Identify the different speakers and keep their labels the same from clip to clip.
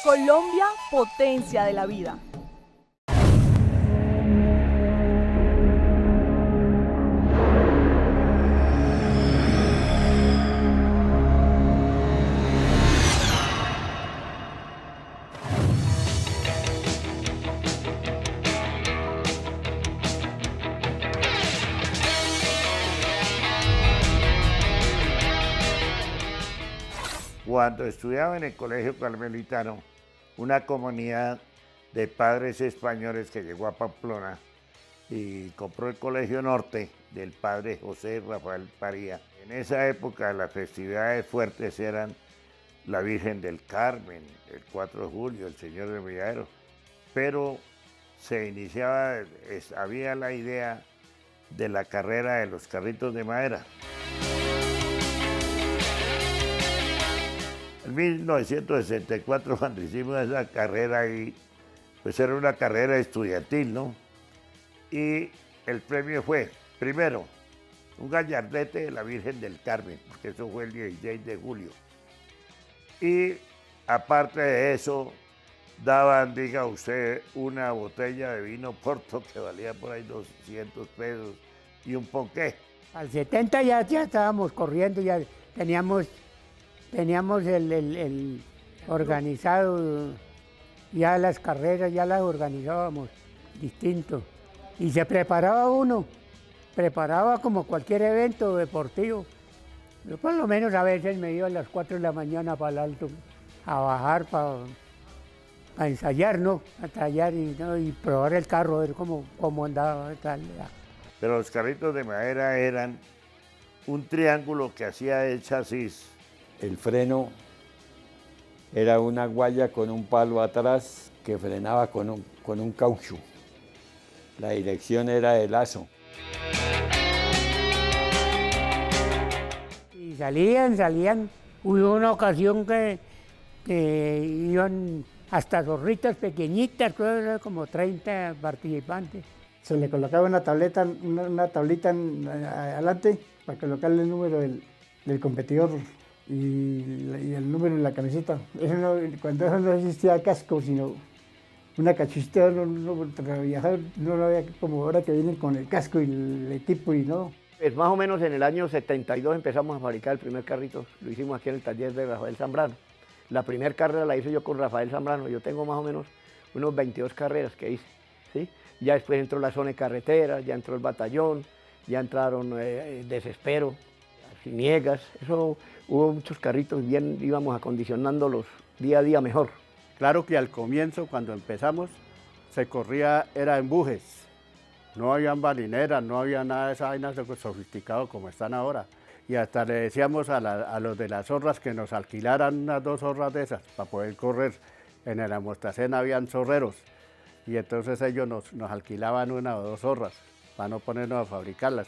Speaker 1: Colombia, potencia de la vida.
Speaker 2: Cuando estudiaba en el Colegio Carmelitano, una comunidad de padres españoles que llegó a Pamplona y compró el Colegio Norte del padre José Rafael Paría. En esa época las festividades fuertes eran la Virgen del Carmen, el 4 de julio, el Señor del Milagro, pero se iniciaba, había la idea de la carrera de los carritos de madera. En 1964, cuando hicimos esa carrera ahí, pues era una carrera estudiantil, ¿no? Y el premio fue, primero, un gallardete de la Virgen del Carmen, porque eso fue el 16 de julio. Y aparte de eso, daban, diga usted, una botella de vino Porto que valía por ahí 200 pesos y un ponqué.
Speaker 3: Al 70 ya estábamos corriendo, ya teníamos el organizado, ya las carreras ya las organizábamos distinto. Y se preparaba uno, preparaba como cualquier evento deportivo. Yo por lo menos a veces me iba a las 4 de la mañana para el alto a bajar para ensayar, ¿no? A tallar y probar el carro, a ver cómo andaba. Tal.
Speaker 2: Pero los carritos de madera eran un triángulo que hacía el chasis.
Speaker 4: El freno era una guaya con un palo atrás que frenaba con un caucho. La dirección era de lazo.
Speaker 3: Y salían. Hubo una ocasión que iban hasta zorritas pequeñitas, como 30 participantes.
Speaker 5: Se le colocaba una tablita adelante para colocarle el número del competidor y el número en la camiseta. Cuando eso no existía casco, sino una cachuchita, para viajar, no lo había como ahora que vienen con el casco y el equipo y no.
Speaker 6: Pues más o menos en el año 72 empezamos a fabricar el primer carrito, lo hicimos aquí en el taller de Rafael Zambrano. La primera carrera la hice yo con Rafael Zambrano, yo tengo más o menos unos 22 carreras que hice, ¿sí? Ya después entró la zona de carretera, ya entró el batallón, ya entraron Desespero, Ciniegas, eso hubo muchos carritos, bien íbamos acondicionándolos día a día mejor.
Speaker 7: Claro que al comienzo, cuando empezamos, se corría, era en bujes, no habían balineras, no había nada de esas vainas sofisticado como están ahora. Y hasta le decíamos a los de las zorras que nos alquilaran unas 2 zorras de esas para poder correr. En el Amostacén habían zorreros y entonces ellos nos alquilaban 1 o 2 zorras para no ponernos a fabricarlas.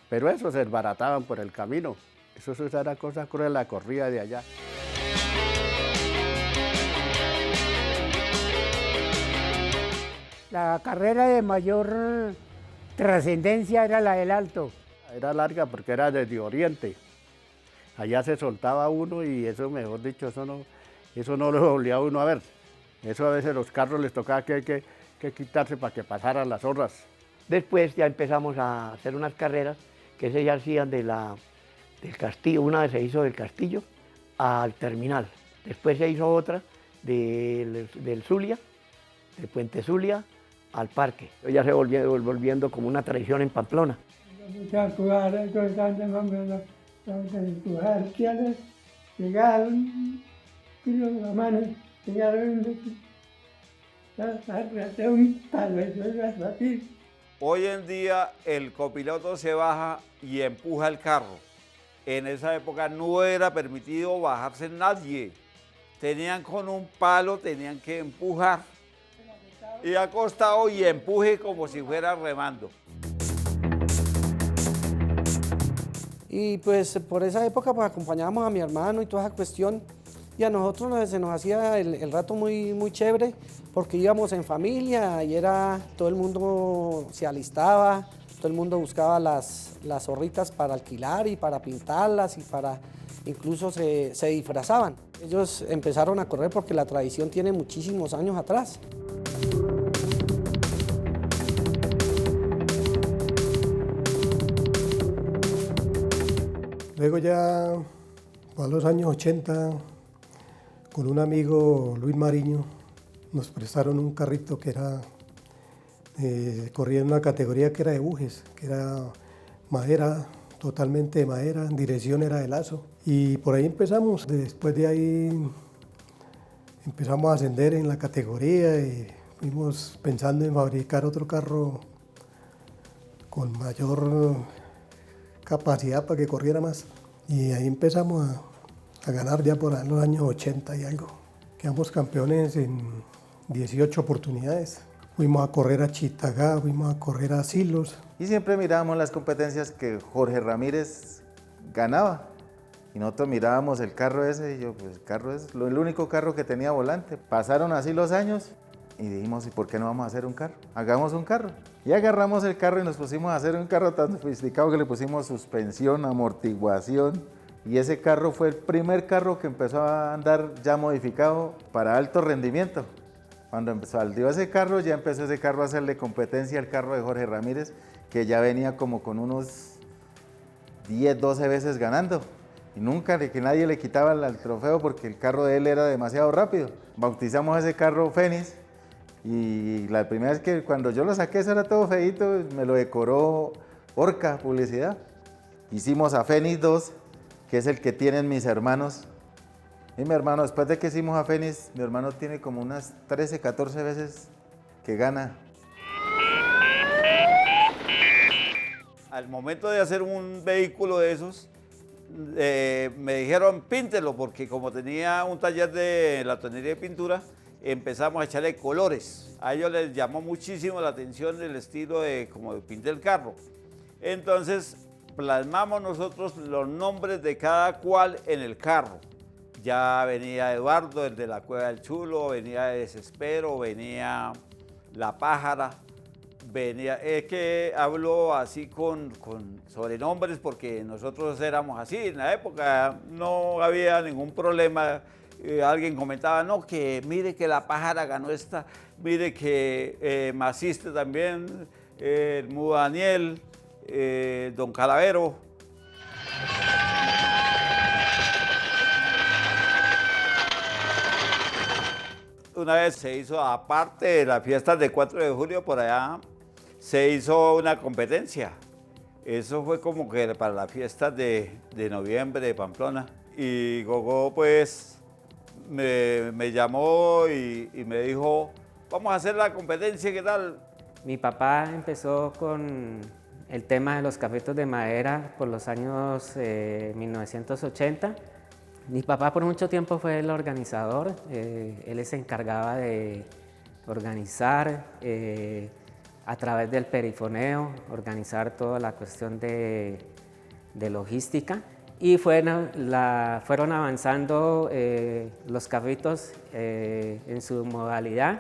Speaker 7: Pero eso se desbarataban por el camino. Eso era cosa cruel, la corrida de allá.
Speaker 3: La carrera de mayor trascendencia era la del Alto.
Speaker 7: Era larga porque era desde Oriente. Allá se soltaba uno y eso, mejor dicho, eso no lo volvía a uno a ver. Eso a veces los carros les tocaba que quitarse para que pasaran las zorras.
Speaker 6: Después ya empezamos a hacer unas carreras que se ya hacían del castillo, una vez se hizo del castillo al terminal. Después se hizo otra del Zulia, del Puente Zulia al parque. Ya se volviendo como una tradición en Pamplona.
Speaker 8: Hoy en día el copiloto se baja y empuja el carro. En esa época no era permitido bajarse nadie. Tenían con un palo, tenían que empujar. Y acostado y empuje como si fuera remando.
Speaker 9: Y pues por esa época pues acompañábamos a mi hermano y toda esa cuestión. Y a nosotros se nos hacía el rato muy chévere porque íbamos en familia y todo el mundo se alistaba Todo el mundo buscaba las zorritas para alquilar y para pintarlas y para incluso se disfrazaban. Ellos empezaron a correr porque la tradición tiene muchísimos años atrás.
Speaker 10: Luego ya, a los años 80, con un amigo, Luis Mariño, nos prestaron un carrito que era, corría en una categoría que era de bujes, que era madera, totalmente de madera, en dirección era de lazo. Y por ahí empezamos. Después de ahí empezamos a ascender en la categoría y fuimos pensando en fabricar otro carro con mayor capacidad para que corriera más. Y ahí empezamos a ganar ya por los años 80 y algo. Quedamos campeones en 18 oportunidades. Fuimos a correr a Chitagá, fuimos a correr a Silos.
Speaker 11: Y siempre mirábamos las competencias que Jorge Ramírez ganaba. Y nosotros mirábamos el carro ese y yo, pues el carro es el único carro que tenía volante. Pasaron así los años y dijimos, ¿y por qué no vamos a hacer un carro? Hagamos un carro. Y agarramos el carro y nos pusimos a hacer un carro tan sofisticado que le pusimos suspensión, amortiguación. Y ese carro fue el primer carro que empezó a andar ya modificado para alto rendimiento. Cuando salió ese carro, ya empezó ese carro a hacerle competencia al carro de Jorge Ramírez, que ya venía como con unos 10, 12 veces ganando. Y nunca que nadie le quitaba el trofeo porque el carro de él era demasiado rápido. Bautizamos ese carro Fénix. Y la primera vez que cuando yo lo saqué, eso era todo feíto, me lo decoró Orca Publicidad. Hicimos a Fénix 2, que es el que tienen mis hermanos. Y mi hermano, después de que hicimos a Fénix, mi hermano tiene como unas 13, 14 veces que gana.
Speaker 8: Al momento de hacer un vehículo de esos, me dijeron píntelo, porque como tenía un taller de la tonería de pintura, empezamos a echarle colores. A ellos les llamó muchísimo la atención el estilo de como pinté el carro. Entonces plasmamos nosotros los nombres de cada cual en el carro. Ya venía Eduardo, el de la Cueva del Chulo, venía Desespero, venía La Pájara, venía... Es que hablo así con sobrenombres porque nosotros éramos así. En la época no había ningún problema. Alguien comentaba, no, que mire que La Pájara ganó esta, mire que Maciste también, el Mudo Daniel, Don Calavero. Una vez se hizo, aparte de las fiestas del 4 de julio, por allá, se hizo una competencia. Eso fue como que para las fiestas de noviembre de Pamplona. Y Gogó, pues, me llamó y me dijo, vamos a hacer la competencia, ¿qué tal?
Speaker 12: Mi papá empezó con el tema de los cafetos de madera por los años 1980. Mi papá por mucho tiempo fue el organizador, él se encargaba de organizar a través del perifoneo, organizar toda la cuestión de logística. Y fueron avanzando los cafetos en su modalidad.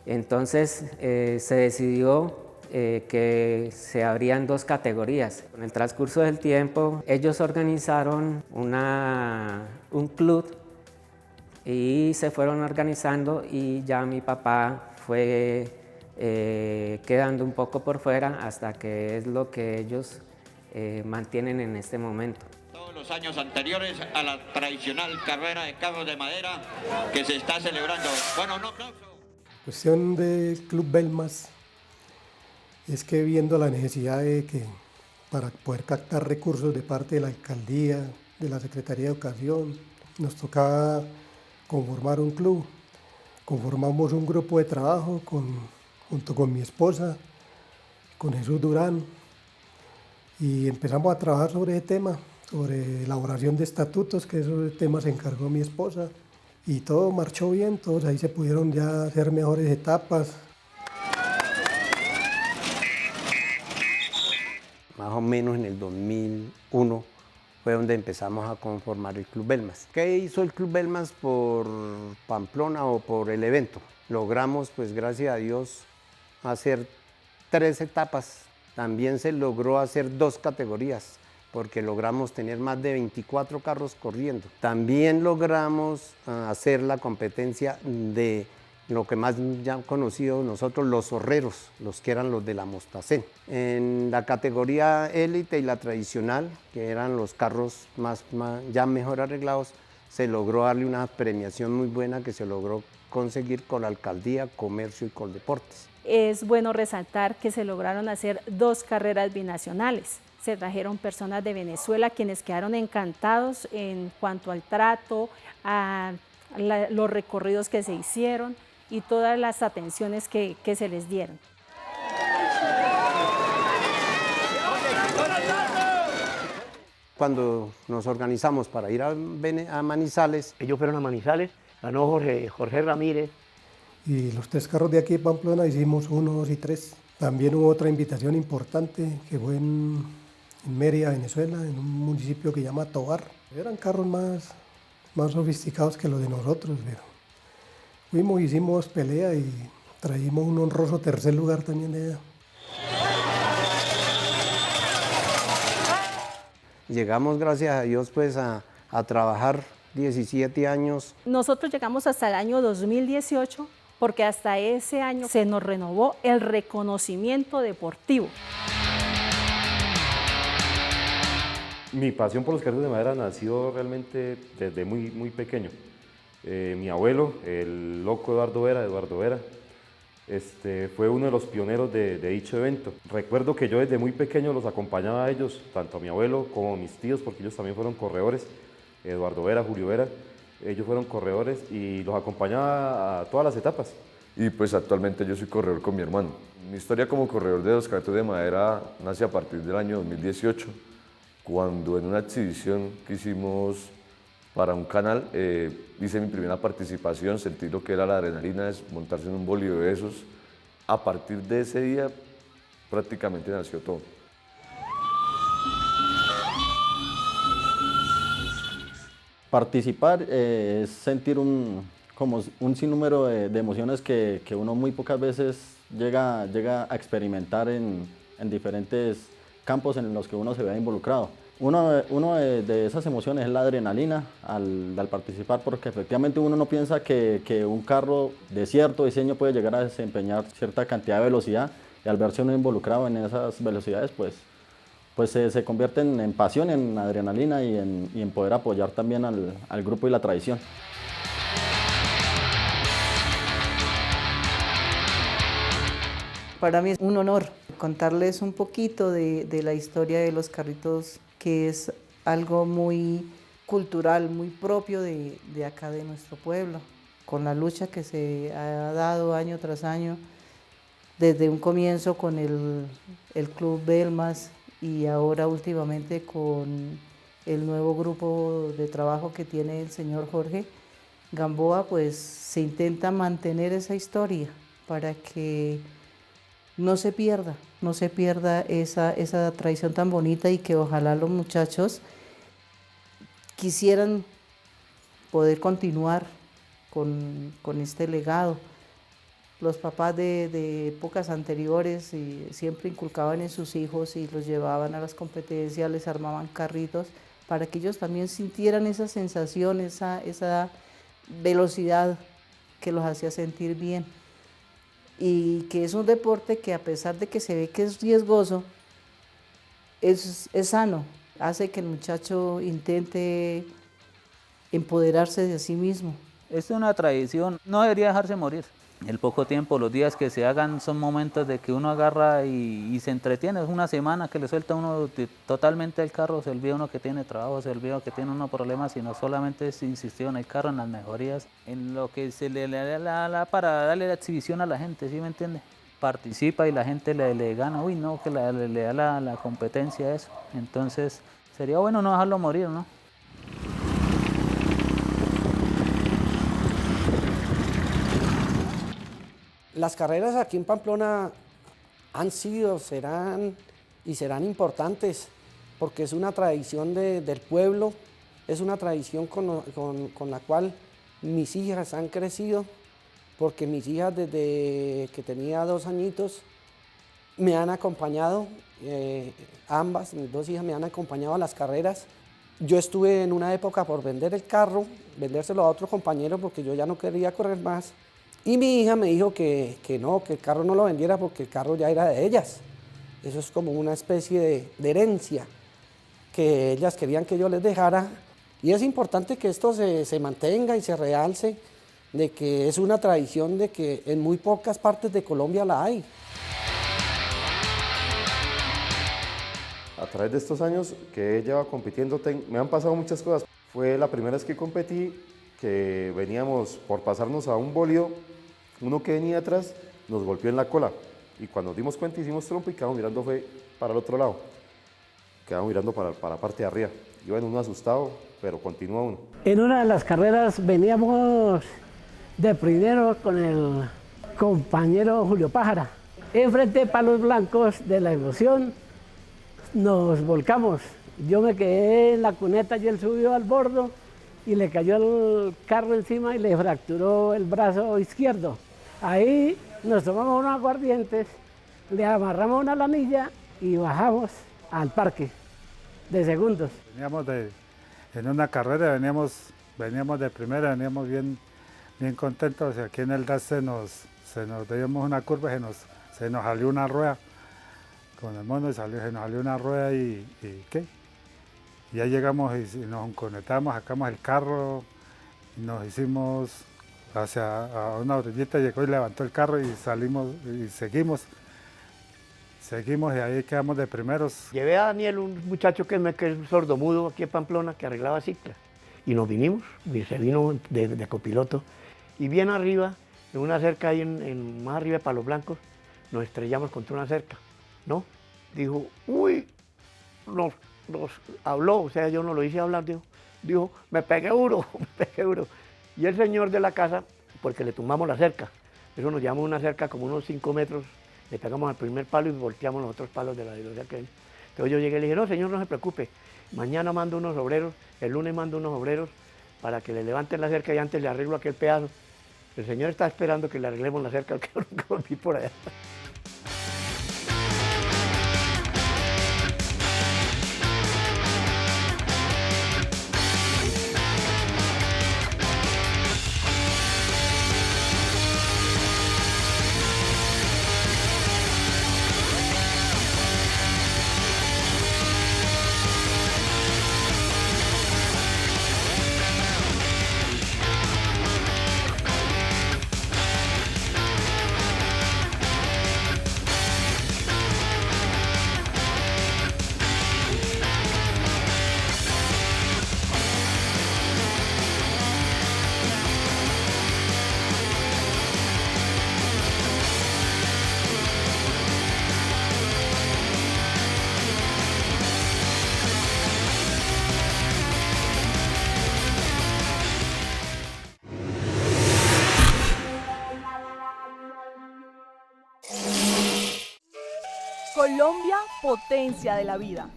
Speaker 12: Entonces se decidió que se abrían dos categorías. Con el transcurso del tiempo, ellos organizaron un club y se fueron organizando y ya mi papá fue quedando un poco por fuera hasta que es lo que ellos mantienen en este momento.
Speaker 13: Los años anteriores a la tradicional carrera de carros de madera que se está celebrando. Bueno, un aplauso.
Speaker 10: Cuestión del Club Belmas es que viendo la necesidad de que para poder captar recursos de parte de la alcaldía, de la Secretaría de Educación, nos tocaba conformar un club. Conformamos un grupo de trabajo junto con mi esposa, con Jesús Durán, y empezamos a trabajar sobre ese tema, sobre elaboración de estatutos, que ese tema se encargó mi esposa, y todo marchó bien, todos ahí se pudieron ya hacer mejores etapas.
Speaker 14: Más o menos en el 2001 fue donde empezamos a conformar el Club Belmas. ¿Qué hizo el Club Belmas por Pamplona o por el evento? Logramos, pues gracias a Dios, hacer 3 etapas. también se logró hacer 2 categorías, porque logramos tener más de 24 carros corriendo. También logramos hacer la competencia de lo que más ya han conocido nosotros, los zorreros, los que eran los de la Mostacén. En la categoría élite y la tradicional, que eran los carros ya mejor arreglados, se logró darle una premiación muy buena que se logró conseguir con la Alcaldía, Comercio y Coldeportes.
Speaker 15: Es bueno resaltar que se lograron hacer 2 carreras binacionales. Se trajeron personas de Venezuela quienes quedaron encantados en cuanto al trato, a los recorridos que se hicieron y todas las atenciones que se les dieron.
Speaker 14: Cuando nos organizamos para ir a Manizales.
Speaker 6: Ellos fueron a Manizales, ganó Jorge Ramírez.
Speaker 10: Y los 3 carros de aquí de Pamplona hicimos 1, 2 y 3. También hubo otra invitación importante que fue en Mérida, Venezuela, en un municipio que se llama Tobar. Eran carros más sofisticados que los de nosotros, pero fuimos, hicimos pelea y traímos un honroso 3er lugar también de allá.
Speaker 14: Llegamos, gracias a Dios, pues a trabajar 17 años.
Speaker 15: Nosotros llegamos hasta el año 2018 porque hasta ese año se nos renovó el reconocimiento deportivo.
Speaker 16: Mi pasión por los carros de madera nació realmente desde muy pequeño. Mi abuelo, el loco Eduardo Vera, fue uno de los pioneros de dicho evento. Recuerdo que yo desde muy pequeño los acompañaba a ellos, tanto a mi abuelo como a mis tíos, porque ellos también fueron corredores. Eduardo Vera, Julio Vera, ellos fueron corredores y los acompañaba a todas las etapas.
Speaker 17: Y pues actualmente yo soy corredor con mi hermano. Mi historia como corredor de los carretos de madera nace a partir del año 2018, cuando en una exhibición que hicimos para un canal, hice mi primera participación, sentí lo que era la adrenalina de montarse en un bólido de esos. A partir de ese día prácticamente nació todo.
Speaker 18: Participar es sentir como un sinnúmero de emociones que uno muy pocas veces llega a experimentar en diferentes campos en los que uno se ve involucrado. Uno de esas emociones es la adrenalina al participar, porque efectivamente uno no piensa que un carro de cierto diseño puede llegar a desempeñar cierta cantidad de velocidad, y al verse uno involucrado en esas velocidades, pues se convierte en pasión, en adrenalina y en poder apoyar también al grupo y la tradición.
Speaker 19: Para mí es un honor contarles un poquito de la historia de los carritos, que es algo muy cultural, muy propio de acá de nuestro pueblo, con la lucha que se ha dado año tras año, desde un comienzo con el Club Belmas y ahora últimamente con el nuevo grupo de trabajo que tiene el señor Jorge Gamboa, pues se intenta mantener esa historia para que no se pierda esa tradición tan bonita, y que ojalá los muchachos quisieran poder continuar con este legado. Los papás de épocas anteriores siempre inculcaban en sus hijos y los llevaban a las competencias, les armaban carritos para que ellos también sintieran esa sensación, esa velocidad que los hacía sentir bien. Y que es un deporte que, a pesar de que se ve que es riesgoso, es sano, hace que el muchacho intente empoderarse de sí mismo.
Speaker 20: Esta es una tradición, no debería dejarse morir. El poco tiempo, los días que se hagan son momentos de que uno agarra y se entretiene. Es una semana que le suelta uno totalmente el carro, se olvida uno que tiene trabajo, se olvida que tiene unos problemas, sino solamente se insistió en el carro, en las mejorías, en lo que se le da para darle la exhibición a la gente, ¿sí me entiende? Participa y la gente le gana, uy no, que le da la competencia a eso. Entonces sería bueno no dejarlo morir, ¿no?
Speaker 9: Las carreras aquí en Pamplona han sido, serán importantes, porque es una tradición del pueblo, es una tradición con la cual mis hijas han crecido, porque mis hijas desde que tenía 2 añitos me han acompañado, ambas, mis dos hijas me han acompañado a las carreras. Yo estuve en una época por vender el carro, vendérselo a otro compañero porque yo ya no quería correr más. Y mi hija me dijo que no, que el carro no lo vendiera porque el carro ya era de ellas. Eso es como una especie de herencia que ellas querían que yo les dejara. Y es importante que esto se mantenga y se realce, de que es una tradición de que en muy pocas partes de Colombia la hay.
Speaker 16: A través de estos años que he llevado compitiendo, me han pasado muchas cosas. Fue la primera vez que competí, que veníamos por pasarnos a un bólido, uno que venía atrás nos golpeó en la cola. Y cuando nos dimos cuenta hicimos trompo y quedamos mirando fue para el otro lado. Quedamos mirando para la parte de arriba. Iba uno asustado, pero continúa uno.
Speaker 21: En una de las carreras veníamos de primero con el compañero Julio Pájara. Enfrente de palos blancos de la emoción nos volcamos. Yo me quedé en la cuneta y él subió al bordo y le cayó el carro encima y le fracturó el brazo izquierdo. Ahí nos tomamos unos aguardientes, le amarramos una lanilla y bajamos al parque de segundos.
Speaker 22: Veníamos en una carrera, veníamos de primera, veníamos bien contentos. Aquí en el DAS se nos dimos una curva, se nos salió una rueda. Con el mono se nos salió una rueda y ¿qué? Ya llegamos y nos conectamos, sacamos el carro, nos hicimos hacia a una orillita, llegó y levantó el carro y salimos y seguimos y ahí quedamos de primeros.
Speaker 6: Llevé a Daniel, un muchacho que es sordomudo aquí en Pamplona, que arreglaba ciclas, y nos vinimos, y se vino de copiloto, y bien arriba, en una cerca ahí más arriba de Palos Blancos, nos estrellamos contra una cerca, ¿no? Dijo, uy, nos habló, o sea, yo no lo hice hablar, dijo, me pegué duro, Y el señor de la casa, porque le tumbamos la cerca, eso nos llevamos una cerca como unos 5 metros, le pegamos al primer palo y volteamos los otros palos de la cerca. Entonces yo llegué y le dije, no señor, no se preocupe, mañana mando unos obreros, el lunes mando unos obreros para que le levanten la cerca y antes le arreglo aquel pedazo. El señor está esperando que le arreglemos la cerca, que nunca volví por allá.
Speaker 1: Colombia, potencia de la vida.